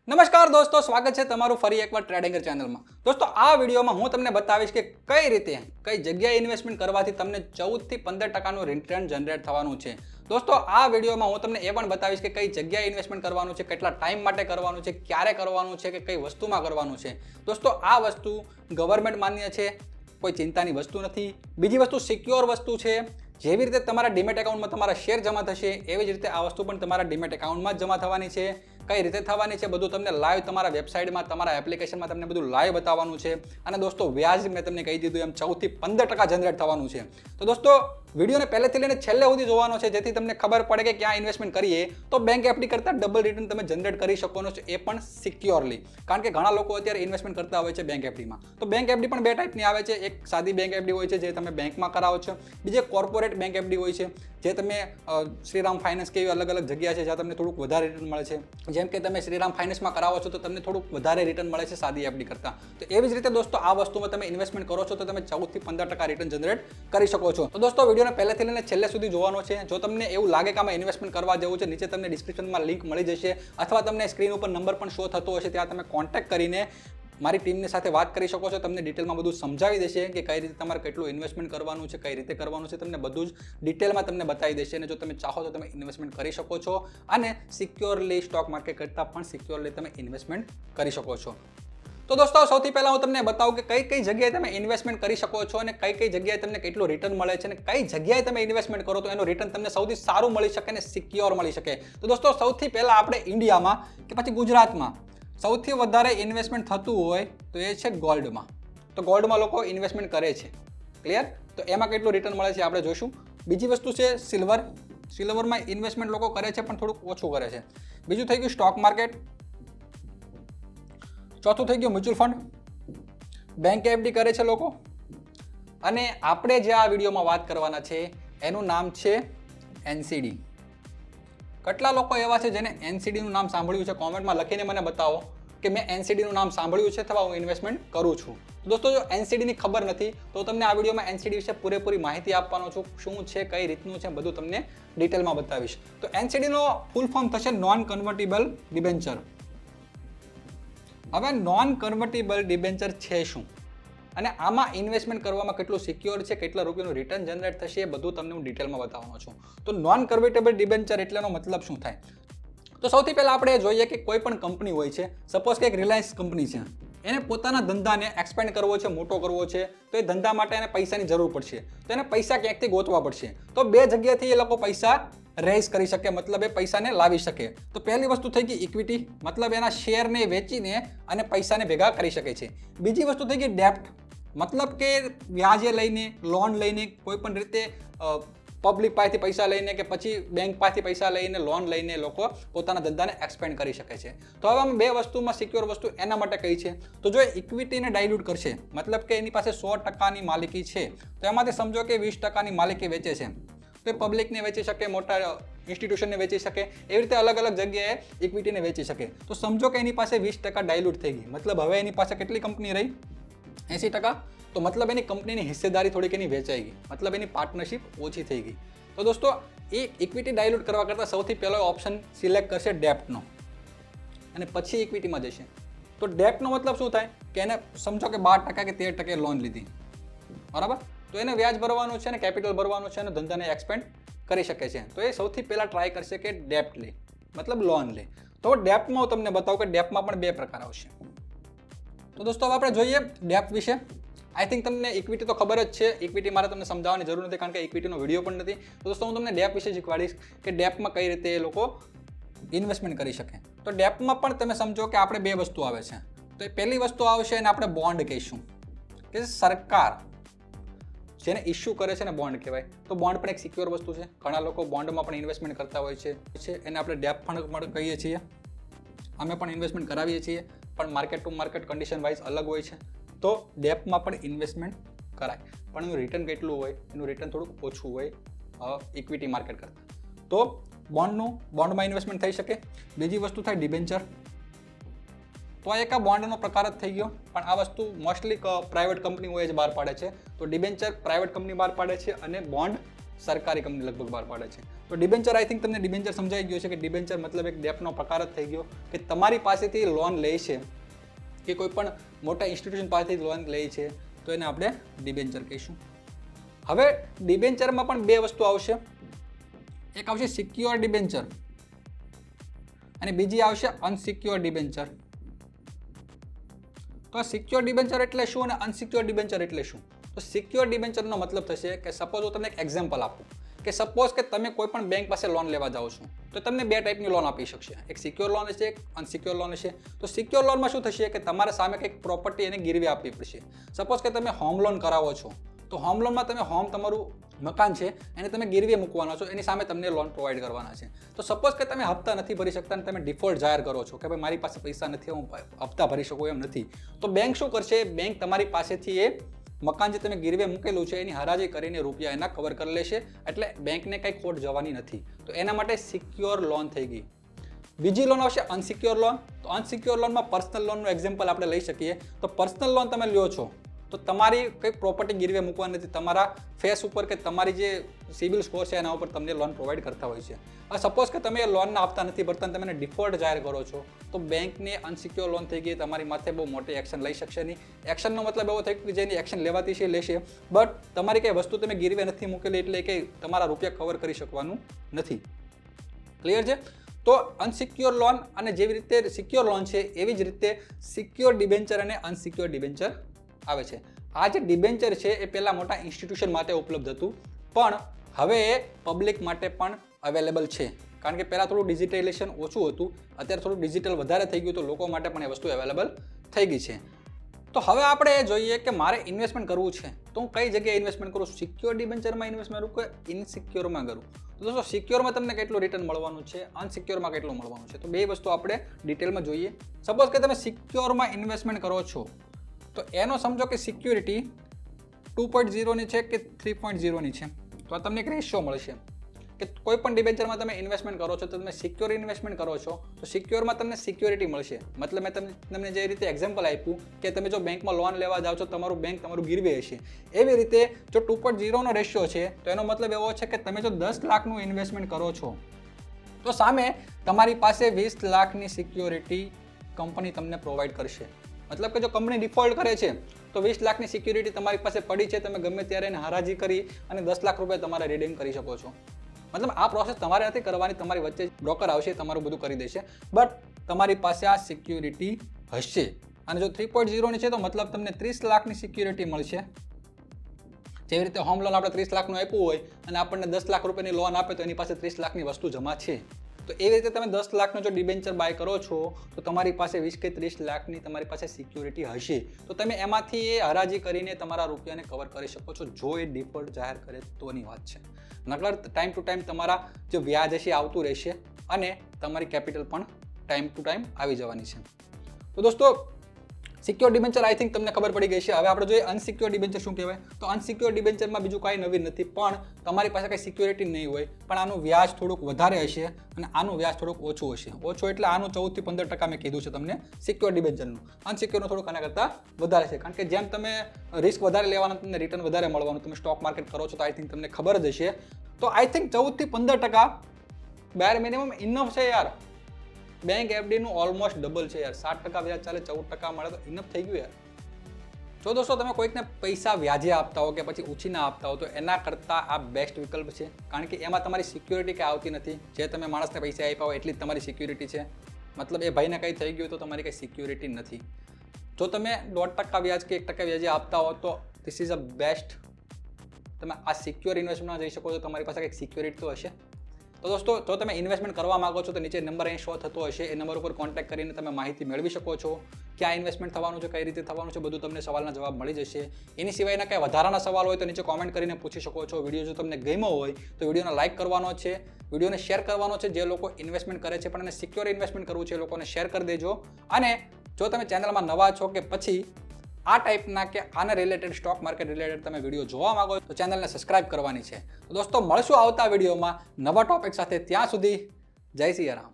નમસ્કાર દોસ્તો, સ્વાગત છે તમારું ફરી એકવાર ટ્રેડિંગર ચેનલમાં। દોસ્તો, આ વિડીયોમાં હું તમને બતાવીશ કે કઈ રીતે કઈ જગ્યાએ ઇન્વેસ્ટમેન્ટ કરવાથી તમને 14 થી 15% રિટર્ન જનરેટ થવાનું છે। દોસ્તો, આ વિડીયોમાં હું તમને એ પણ બતાવીશ કે કઈ જગ્યાએ ઇન્વેસ્ટમેન્ટ કરવાનું છે, કેટલા ટાઈમ માટે કરવાનું છે, ક્યારે કરવાનું છે કે કઈ વસ્તુમાં કરવાનું છે। દોસ્તો, આ વસ્તુ ગવર્મેન્ટ માન્ય છે, કોઈ ચિંતાની વસ્તુ નથી। બીજી વસ્તુ સિક્યોર વસ્તુ છે। જેવી રીતે તમારા ડીમેટ એકાઉન્ટમાં તમારા શેર જમા થશે એવી જ રીતે આ વસ્તુ પણ તમારા ડીમેટ એકાઉન્ટમાં જ જમા થવાની છે। કઈ રીતે થવાની છે બધું તમને લાઈવ તમારા વેબસાઇટમાં, તમારા એપ્લિકેશનમાં તમને બધું લાઈવ બતાવવાનું છે। અને દોસ્તો, વ્યાજ મેં તમને કહી દીધું એમ 14 થી 15% જનરેટ થવાનું છે। તો દોસ્તો, વિડીયોને પહેલેથી લઈને છેલ્લે સુધી જોવાનો છે, જેથી તમને ખબર પડે કે ક્યાં ઇન્વેસ્ટમેન્ટ કરીએ તો બેંક એફડી કરતાં ડબલ રિટર્ન તમે જનરેટ કરી શકો છો, એ પણ સિક્યોરલી। કારણ કે ઘણા લોકો અત્યારે ઇન્વેસ્ટમેન્ટ કરતા હોય છે બેંક એફડીમાં। તો બેંક એફડી પણ બે ટાઈપની આવે છે। એક સાદી બેંક એફડી હોય છે જે તમે બેંકમાં કરાવો છો, બીજી કોર્પોરેટ બેંક એફડી હોય છે જે તમે શ્રીરામ ફાઇનાન્સ કે એવી અલગ અલગ જગ્યા છે જ્યાં તમને થોડુંક વધારે રિટર્ન મળે છે। જેમ કે તમે શ્રીરામ ફાઇનાન્સમાં કરાવો છો તો તમને થોડુંક વધારે રિટર્ન મળે છે સાદી એફડી કરતાં। તો એવી જ રીતે દોસ્તો, આ વસ્તુમાં તમે ઇન્વેસ્ટમેન્ટ કરો છો તો તમે 14 થી 15% રિટર્ન જનરેટ કરી શકો છો। તો દોસ્તો, વિડીયોને પહેલેથી લઈને છેલ્લે સુધી જોવાનો છે। જો તમને એવું લાગે કે આમાં ઇન્વેસ્ટમેન્ટ કરવા જેવું છે, નીચે તમને ડિસ્ક્રિપ્શનમાં લિંક મળી જશે અથવા તમને સ્ક્રીન ઉપર નંબર પણ શો થતો હશે, ત્યાં તમે કોન્ટેક્ટ કરીને મારી ટીમની સાથે વાત કરી શકો છો। તમને ડિટેલમાં બધું સમજાવી દેશે કે કઈ રીતે તમારે કેટલું ઇન્વેસ્ટમેન્ટ કરવાનું છે, કઈ રીતે કરવાનું છે, તમને બધું જ ડિટેલમાં તમને બતાવી દેશે। અને જો તમે ચાહો તો તમે ઇન્વેસ્ટમેન્ટ કરી શકો છો અને સિક્યોરલી સ્ટોક માર્કેટ કરતાં પણ સિક્યોરલી તમે ઇન્વેસ્ટમેન્ટ કરી શકો છો। તો દોસ્તો, સૌથી પહેલાં હું તમને બતાવું કે કઈ કઈ જગ્યાએ તમે ઇન્વેસ્ટમેન્ટ કરી શકો છો અને કઈ કઈ જગ્યાએ તમને કેટલું રિટર્ન મળે છે અને કઈ જગ્યાએ તમે ઇન્વેસ્ટમેન્ટ કરો તો એનું રિટર્ન તમને સૌથી સારું મળી શકે અને સિક્યોર મળી શકે। તો દોસ્તો, સૌથી પહેલાં આપણે ઇન્ડિયામાં કે પછી ગુજરાતમાં સૌથી વધારે ઇન્વેસ્ટમેન્ટ થતું હોય તો એ છે ગોલ્ડમાં। તો ગોલ્ડમાં લોકો ઇન્વેસ્ટમેન્ટ કરે છે, ક્લિયર? તો એમાં કેટલું રિટર્ન મળે છે આપણે જોઈશું। બીજી વસ્તુ છે સિલ્વર। સિલ્વરમાં ઇન્વેસ્ટમેન્ટ લોકો કરે છે પણ થોડુંક ઓછું કરે છે। બીજું થઈ ગયું સ્ટોક માર્કેટ। ચોથું થઈ ગયું મ્યુચ્યુઅલ ફંડ। બેંક એફડી કરે છે લોકો। અને આપણે જે આ વિડીયોમાં વાત કરવાના છે એનું નામ છે એનસીડી। કેટલા લોકો એવા છે જેને એનસીડીનું નામ સાંભળ્યું છે? કોમેન્ટમાં લખીને મને બતાવો કે મેં એનસીડીનું નામ સાંભળ્યું છે અથવા હું ઇન્વેસ્ટમેન્ટ કરું છું। દોસ્તો, જો એનસીડીની ખબર નથી તો તમને આ વિડીયોમાં એનસીડી વિશે પૂરેપૂરી માહિતી આપવાનો છું। શું છે, કઈ રીતનું છે, બધું તમને ડિટેલમાં બતાવીશ। તો એનસીડીનો ફૂલ ફોર્મ થશે નોન કન્વર્ટિબલ ડિબેન્ચર। હવે નોન કન્વર્ટિબલ ડિબેન્ચર છે શું અને આમાં ઇન્વેસ્ટમેન્ટ કરવામાં કેટલું સિક્યોર છે, કેટલા રૂપિયાનું રિટર્ન જનરેટ થશે, એ બધું તમને હું ડિટેલમાં બતાવવાનો છું। તો નોન કન્વર્ટેબલ ડિબેન્ચર એટલેનો મતલબ શું થાય? તો સૌથી પહેલાં આપણે જોઈએ કે કોઈ પણ કંપની હોય છે, સપોઝ કે એક રિલાયન્સ કંપની છે, એને પોતાના ધંધાને એક્સપેન્ડ કરવો છે, મોટો કરવો છે, તો એ ધંધા માટે એને પૈસાની જરૂર પડશે। તો એને પૈસા ક્યાંકથી ગોતવા પડશે। તો બે જગ્યાથી એ લોકો પૈસા રેઝ કરી શકે, મતલબ એ પૈસાને લાવી શકે। તો પહેલી વસ્તુ થઈ ગઈ ઇક્વિટી, મતલબ એના શેરને વેચીને અને પૈસાને ભેગા કરી શકે છે। બીજી વસ્તુ થઈ ગઈ ડેપ્ટ, મતલબ કે વ્યાજે લઈને, લોન લઈને, કોઈ પણ રીતે પબ્લિક પાસેથી પૈસા લઈને કે પછી બેંક પાસેથી પૈસા લઈને, લોન લઈને લોકો પોતાના ધંધાને એક્સપેન્ડ કરી શકે છે। તો હવે આમાં બે વસ્તુમાં સિક્યોર વસ્તુ એના માટે કઈ છે? તો જો ઇક્વિટીને ડાયલ્યુટ કરશે, મતલબ કે એની પાસે 100%ની માલિકી છે, તો એમાંથી સમજો કે 20%ની માલિકી વેચે છે, તો એ પબ્લિકને વેચી શકે, મોટા ઇન્સ્ટિટ્યુશનને વેચી શકે, એવી રીતે અલગ અલગ જગ્યાએ ઇક્વિટીને વેચી શકે। તો સમજો કે એની પાસે 20% ડાયલ્યુટ થઈ ગઈ, મતલબ હવે એની પાસે કેટલી કંપની રહી? 80%। તો મતલબ એની કંપનીની હિસ્સેદારી થોડીક એની વેચાઈ ગઈ, મતલબ એની પાર્ટનરશિપ ઓછી થઈ ગઈ। તો દોસ્તો, એ ઇક્વિટી ડાયલ્યુટ કરવા કરતાં સૌથી પહેલો ઓપ્શન સિલેક્ટ કરશે ડેપ્ટનો અને પછી ઇક્વિટીમાં જશે। તો ડેપ્ટનો મતલબ શું થાય કે એને સમજો કે 12% કે 13% લોન લીધી, બરાબર? તો એને વ્યાજ ભરવાનું છે ને કેપિટલ ભરવાનું છે અને ધંધાને એક્સપેન્ડ કરી શકે છે। તો એ સૌથી પહેલાં ટ્રાય કરશે કે ડેપ્ટ લે, મતલબ લોન લે। તો ડેપ્ટમાં હું તમને બતાવું કે ડેપ્ટમાં પણ બે પ્રકાર આવશે। તો દોસ્તો, હવે આપણે જોઈએ ડેપ્ટ વિશે। આઈ થિંક તમને ઇક્વિટી તો ખબર જ છે, ઇક્વિટી મારે તમને સમજાવવાની જરૂર નથી કારણ કે ઇક્વિટીનો વિડીયો પણ નથી। તો દોસ્તો, હું તમને ડેપ્ટ વિશે શીખવાડીશ કે ડેપ્ટમાં કઈ રીતે એ લોકો ઇન્વેસ્ટમેન્ટ કરી શકે। તો ડેપ્ટમાં પણ તમે સમજો કે આપણે બે વસ્તુ આવે છે। તો એ પહેલી વસ્તુ આવશે અને આપણે બોન્ડ કહીશું, કે સરકાર જેને ઇસ્યુ કરે છે ને બોન્ડ કહેવાય। તો બોન્ડ પણ એક સિક્યોર વસ્તુ છે। ઘણા લોકો બોન્ડમાં પણ ઇન્વેસ્ટમેન્ટ કરતા હોય છે, એને આપણે ડેપ્ટ ફંડ પણ કહીએ છીએ। અમે પણ ઇન્વેસ્ટમેન્ટ કરાવીએ છીએ, પણ market to market condition wise અલગ હોય છે। તો ડેપ્ટમાં પણ ઇન્વેસ્ટમેન્ટ કરાય, પણ એનું રિટર્ન કેટલું હોય? એનું રિટર્ન થોડુંક ઓછું હોય ઇક્વિટી માર્કેટ કરતાં। તો બોન્ડમાં ઇન્વેસ્ટમેન્ટ થઈ શકે। બીજી વસ્તુ થાય ડિબેન્ચર। તો આ એક આ બોન્ડનો પ્રકાર જ થઈ ગયો, પણ આ વસ્તુ મોસ્ટલી પ્રાઇવેટ કંપનીઓ જ બહાર પાડે છે। તો ડિબેન્ચર પ્રાઇવેટ કંપની બહાર પાડે છે અને બોન્ડ સરકારી કંપની લગભગ બહાર પાડે છે. તો ડિબેન્ચર આઈ થિંક તમને ડિબેન્ચર સમજાઈ ગયું છે કે ડિબેન્ચર મતલબ એક ડેપનો પ્રકાર જ થઈ ગયો કે તમારી પાસેથી લોન લે છે કે કોઈ પણ મોટા ઇન્સ્ટિટ્યુશન પાસેથી લોન લે છે તો એને આપણે ડિબેન્ચર કહીશું. હવે ડિબેન્ચરમાં પણ બે વસ્તુ આવશે, એક આવશે સિક્યોર ડિબેન્ચર અને બીજી આવશે અનસિક્યોર ડિબેન્ચર. તો સિક્યોર ડિબેન્ચર એટલે શું અને અનસિક્યોર ડિબેન્ચર એટલે શું? તો સિક્યોર ડિબેન્ચરનો મતલબ થશે કે સપોઝ હું તમને એક એક્ઝામ્પલ આપું કે સપોઝ કે તમે કોઈ પણ બેંક પાસે લોન લેવા જાઓ છો તો તમને બે ટાઈપની લોન આપી શકશે, એક સિક્યોર લોન હશે, એક અનસિક્યોર લોન હશે. તો સિક્યોર લોનમાં શું થશે કે તમારે સામે કંઈક પ્રોપર્ટી એને ગીરવે આપવી પડશે. સપોઝ કે તમે હોમ લોન કરાવો છો તો હોમ લોનમાં તમે હોમ તમારું મકાન છે એને તમે ગીરવે મૂકવાના છો, એની સામે તમને લોન પ્રોવાઈડ કરવાના છે. તો સપોઝ કે તમે હપ્તા નથી ભરી શકતા અને તમે ડિફોલ્ટ જાહેર કરો છો કે ભાઈ મારી પાસે પૈસા નથી, હું હપ્તા ભરી શકું એમ નથી, તો બેંક શું કરશે? બેંક તમારી પાસેથી એ મકાન જે તમે ગીરવે મૂકેલું છે એની હરાજી કરીને રૂપિયા એના કવર કરી લેશે, એટલે બેંકને કંઈ ખોટ જવાની નથી. તો એના માટે સિક્યોર લોન થઈ ગઈ. બીજી લોન આવશે અનસિક્યોર લોન. તો અનસિક્યોર લોનમાં પર્સનલ લોનનું એક્ઝામ્પલ આપણે લઈ શકીએ. તો પર્સનલ લોન તમે લ્યો છો તો તમારી કંઈ પ્રોપર્ટી ગીરવે મૂકવાની નથી, તમારા ફેસ ઉપર કે તમારી જે સિબિલ સ્કોર છે એના ઉપર તમને લોન પ્રોવાઈડ કરતા હોય છે. હવે સપોઝ કે તમે એ લોનના આપતા નથી ભરતા અને તમે ડિફોલ્ટ જાહેર કરો છો તો બેંકને અનસિક્યોર લોન થઈ ગઈ, તમારી માથે બહુ મોટી એક્શન લઈ શકશે નહીં. એક્શનનો મતલબ એવો થાય કે જેની એક્શન લેવાતી છે લેશે, બટ તમારી કંઈ વસ્તુ તમે ગીરવે નથી મૂકેલી એટલે કે તમારા રૂપિયા કવર કરી શકવાનું નથી. ક્લિયર છે? તો અનસિક્યોર લોન અને જેવી રીતે સિક્યોર લોન છે એવી જ રીતે સિક્યોર ડિબેન્ચર અને અનસિક્યોર ડિબેન્ચર આવે છે. આ જે ડિબેન્ચર છે એ પહેલાં મોટા ઇન્સ્ટિટ્યુશન માટે ઉપલબ્ધ હતું, પણ હવે એ પબ્લિક માટે પણ અવેલેબલ છે. કારણ કે પહેલાં થોડું ડિજિટલાઇઝેશન ઓછું હતું, અત્યારે થોડું ડિજિટલ વધારે થઈ ગયું તો લોકો માટે પણ એ વસ્તુ અવેલેબલ થઈ ગઈ છે. તો હવે આપણે એ જોઈએ કે મારે ઇન્વેસ્ટમેન્ટ કરવું છે તો હું કઈ જગ્યાએ ઇન્વેસ્ટમેન્ટ કરું? સિક્યોર ડિબેન્ચરમાં ઇન્વેસ્ટમેન્ટ કરું કે ઇનસિક્યોરમાં કરું? તો દોસ્તો સિક્યોરમાં તમને કેટલું રિટર્ન મળવાનું છે, અનસિક્યોરમાં કેટલું મળવાનું છે, તો બે વસ્તુ આપણે ડિટેલમાં જોઈએ. સપોઝ કે તમે સિક્યોરમાં ઇન્વેસ્ટમેન્ટ કરો છો તો એનો સમજો કે સિક્યુરિટી 2.0ની છે કે 3.0ની છે, તો આ તમને એક રેશિયો મળશે કે કોઈ પણ ડિબેન્ચરમાં તમે ઇન્વેસ્ટમેન્ટ કરો છો તો તમે સિક્યોર ઇન્વેસ્ટમેન્ટ કરો છો તો સિક્યોરમાં તમને સિક્યોરિટી મળશે. મતલબ મેં તમને જે રીતે એક્ઝામ્પલ આપ્યું કે તમે જો બેંકમાં લોન લેવા જાઓ છો તમારું બેંક તમારું ગીરવે હશે, એવી રીતે જો 2.0નો રેશિયો છે તો એનો મતલબ એવો છે કે તમે જો 10 લાખનું ઇન્વેસ્ટમેન્ટ કરો છો તો સામે તમારી પાસે 20 લાખની સિક્યોરિટી કંપની તમને પ્રોવાઈડ કરશે. મતલબ કે જો કંપની ડિફોલ્ટ કરે છે તો 20 લાખની સિક્યુરિટી તમારી પાસે પડી છે, તમે ગમે ત્યારે એને હરાજી કરી અને 10 લાખ રૂપિયા તમારે રિડીમ કરી શકો છો. મતલબ આ પ્રોસેસ તમારે નથી કરવાની, તમારી વચ્ચે બ્રોકર આવશે તમારું બધું કરી દેશે, બટ તમારી પાસે આ સિક્યુરિટી હશે. અને જો 3.0ની છે તો મતલબ તમને 30 લાખની સિક્યુરિટી મળશે. જેવી રીતે હોમ લોન આપણે 30 લાખનું આપ્યું હોય અને આપણને 10 લાખ રૂપિયાની લોન આપે તો એની પાસે 30 લાખની વસ્તુ જમા છે. તો એવી રીતે તમે 10 લાખનો જો ડિબેન્ચર બાય કરો છો તો તમારી પાસે 20 કે 30 લાખની તમારી પાસે સિક્યુરિટી હશે, તો તમે એમાંથી એ હરાજી કરીને તમારા રૂપિયાને કવર કરી શકો છો, જો એ ડિફોલ્ટ જાહેર કરે તોની વાત છે. નકર ટાઈમ ટુ ટાઈમ તમારા જે વ્યાજ હશે આવતું રહેશે અને તમારી કેપિટલ પણ ટાઈમ ટુ ટાઈમ આવી જવાની છે. તો દોસ્તો સિક્યોર ડિબેન્ચર આઈ થિંક તમને ખબર પડી ગઈ છે. હવે આપણે જોઈએ અનસિક્યોર ડિબેન્ચર શું કહેવાય. તો અનસિક્યોર ડિબેન્ચરમાં બીજું કાંઈ નવીન નથી, પણ તમારી પાસે કંઈ સિક્યોરિટી નહીં હોય પણ આનું વ્યાજ થોડુંક વધારે હશે અને આનું વ્યાજ થોડુંક ઓછું હશે. ઓછું એટલે આનું 14 થી 15% મેં કીધું છે તમને સિક્યોર ડિબેન્ચરનું. અનસિક્યોરનું થોડુંક આના કરતાં વધારે છે, કારણ કે જેમ તમે રિસ્ક વધારે લેવાના તમને રિટર્ન વધારે મળવાનું. તમે સ્ટોક માર્કેટ કરો છો તો આઈ થિંક તમને ખબર જ હશે. તો આઈ થિંક 14 થી 15% બેર મિનિમમ ઇનફ છે યાર. બેંક એફડીનું ઓલમોસ્ટ ડબલ છે યાર. 7% વ્યાજ ચાલે, 14% મળે તો ઇનફ થઈ ગયું યાર. જો દોસ્તો તમે કોઈકને પૈસા વ્યાજે આપતા હો કે પછી ઉછીના આપતા હો તો એના કરતાં આ બેસ્ટ વિકલ્પ છે, કારણ કે એમાં તમારી સિક્યોરિટી કંઈ આવતી નથી. જે તમે માણસને પૈસા આપ્યા હોય એટલી જ તમારી સિક્યોરિટી છે. મતલબ એ ભાઈને કંઈ થઈ ગયું તો તમારી કંઈ સિક્યોરિટી નથી. જો તમે 1.5% વ્યાજ કે 1% વ્યાજે આપતા હો તો ધીસ ઇઝ અ બેસ્ટ. તમે આ સિક્યોર ઇન્વેસ્ટમેન્ટમાં જઈ શકો છો, તમારી પાસે કંઈક સિક્યોરિટી તો હશે. તો દોસ્તો જો તમે ઇન્વેસ્ટમેન્ટ કરવા માંગો છો તો નીચે નંબર અહીં શો થતો હશે, એ નંબર ઉપર કોન્ટેક્ટ કરીને તમે માહિતી મેળવી શકો છો. ક્યાં ઇન્વેસ્ટમેન્ટ થવાનું છે, કઈ રીતે થવાનું છે, બધું તમને સવાલના જવાબ મળી જશે. એની સિવાયના કંઈ વધારાના સવાલ હોય તો નીચે કોમેન્ટ કરીને પૂછી શકો છો. વિડીયો જો તમને ગમ્યો હોય તો વિડીયોને લાઇક કરવાનો છે, વિડીયોને શેર કરવાનો છે. જે લોકો ઇન્વેસ્ટમેન્ટ કરે છે પણ એને સિક્યોર ઇન્વેસ્ટમેન્ટ કરવું છે એ લોકોને શેર કરી દેજો. અને જો તમે ચેનલમાં નવા છો કે પછી આ ટાઈપના કે આના રિલેટેડ સ્ટોક માર્કેટ રિલેટેડ તમે વિડીયો જોવા માંગો તો ચેનલને સબસ્ક્રાઇબ કરવાની છે. તો દોસ્તો મળશું આવતા વિડીયોમાં નવા ટોપિક સાથે. ત્યાં સુધી જય સિયારામ.